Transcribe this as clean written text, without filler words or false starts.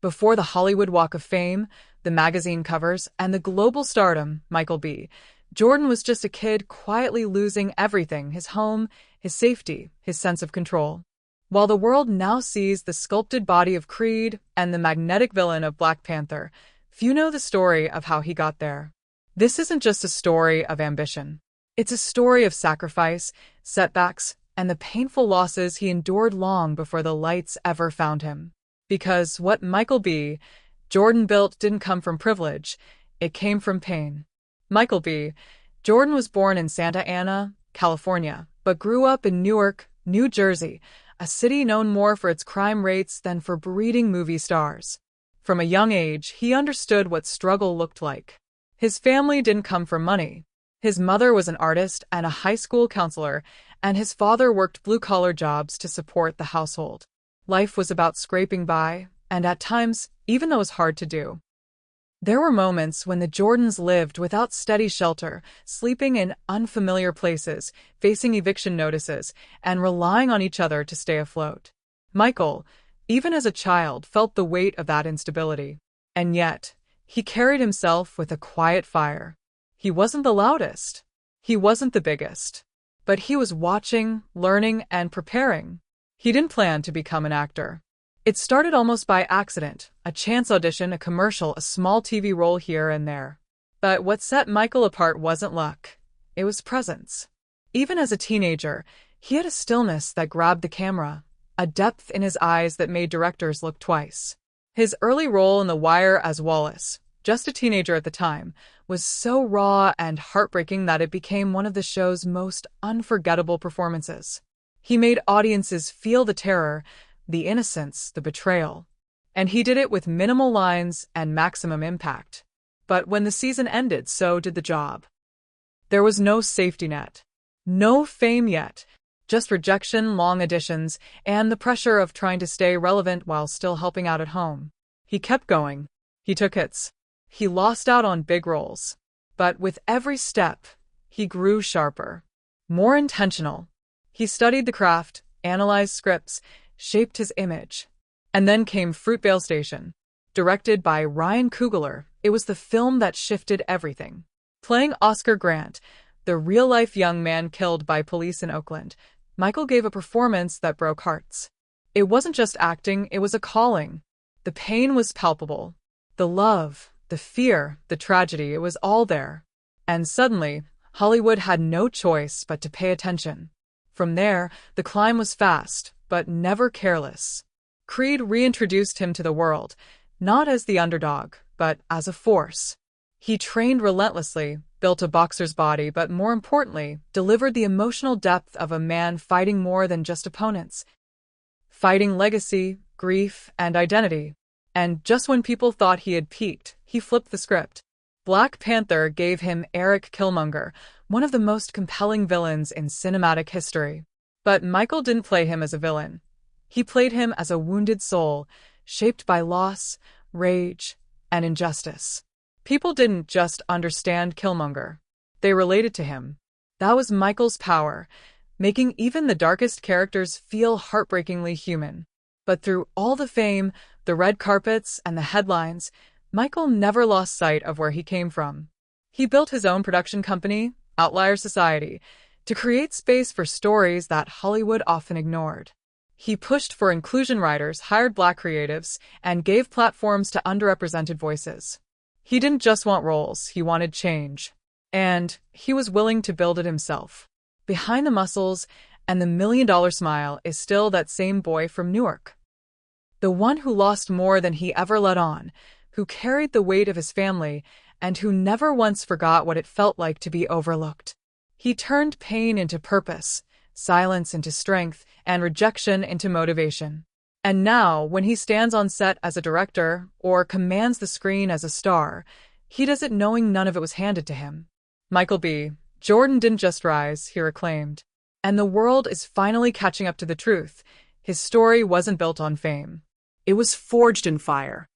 Before the Hollywood Walk of Fame, the magazine covers, and the global stardom, Michael B. Jordan was just a kid quietly losing everything: his home, his safety, his sense of control. While the world now sees the sculpted body of Creed and the magnetic villain of Black Panther, few know the story of how he got there. This isn't just a story of ambition. It's a story of sacrifice, setbacks, and the painful losses he endured long before the lights ever found him. Because what Michael B. Jordan built didn't come from privilege, it came from pain. Michael B. Jordan was born in Santa Ana, California, but grew up in Newark, New Jersey, a city known more for its crime rates than for breeding movie stars. From a young age, he understood what struggle looked like. His family didn't come from money. His mother was an artist and a high school counselor, and his father worked blue-collar jobs to support the household. Life was about scraping by, and at times, even though it was hard to do. There were moments when the Jordans lived without steady shelter, sleeping in unfamiliar places, facing eviction notices, and relying on each other to stay afloat. Michael, even as a child, felt the weight of that instability. And yet, he carried himself with a quiet fire. He wasn't the loudest. He wasn't the biggest. But he was watching, learning, and preparing. He didn't plan to become an actor. It started almost by accident: a chance audition, a commercial, a small TV role here and there. But what set Michael apart wasn't luck. It was presence. Even as a teenager, he had a stillness that grabbed the camera, a depth in his eyes that made directors look twice. His early role in The Wire as Wallace, just a teenager at the time, was so raw and heartbreaking that it became one of the show's most unforgettable performances. He made audiences feel the terror, the innocence, the betrayal. And he did it with minimal lines and maximum impact. But when the season ended, so did the job. There was no safety net. No fame yet. Just rejection, long auditions, and the pressure of trying to stay relevant while still helping out at home. He kept going. He took hits. He lost out on big roles. But with every step, he grew sharper, more intentional. He studied the craft, analyzed scripts, shaped his image. And then came Fruitvale Station. Directed by Ryan Coogler, it was the film that shifted everything. Playing Oscar Grant, the real-life young man killed by police in Oakland, Michael gave a performance that broke hearts. It wasn't just acting, it was a calling. The pain was palpable. The love, the fear, the tragedy, it was all there. And suddenly, Hollywood had no choice but to pay attention. From there, the climb was fast, but never careless. Creed reintroduced him to the world, not as the underdog, but as a force. He trained relentlessly, built a boxer's body, but more importantly, delivered the emotional depth of a man fighting more than just opponents. Fighting legacy, grief, and identity. And just when people thought he had peaked, he flipped the script. Black Panther gave him Eric Killmonger, one of the most compelling villains in cinematic history. But Michael didn't play him as a villain. He played him as a wounded soul, shaped by loss, rage, and injustice. People didn't just understand Killmonger. They related to him. That was Michael's power, making even the darkest characters feel heartbreakingly human. But through all the fame, the red carpets, and the headlines, Michael never lost sight of where he came from. He built his own production company, Outlier Society, to create space for stories that Hollywood often ignored. He pushed for inclusion writers, hired Black creatives, and gave platforms to underrepresented voices. He didn't just want roles, he wanted change. And he was willing to build it himself. Behind the muscles and the million-dollar smile is still that same boy from Newark. The one who lost more than he ever let on, who carried the weight of his family, and who never once forgot what it felt like to be overlooked. He turned pain into purpose, silence into strength, and rejection into motivation. And now, when he stands on set as a director, or commands the screen as a star, he does it knowing none of it was handed to him. Michael B. Jordan didn't just rise, he reclaimed. And the world is finally catching up to the truth. His story wasn't built on fame. It was forged in fire.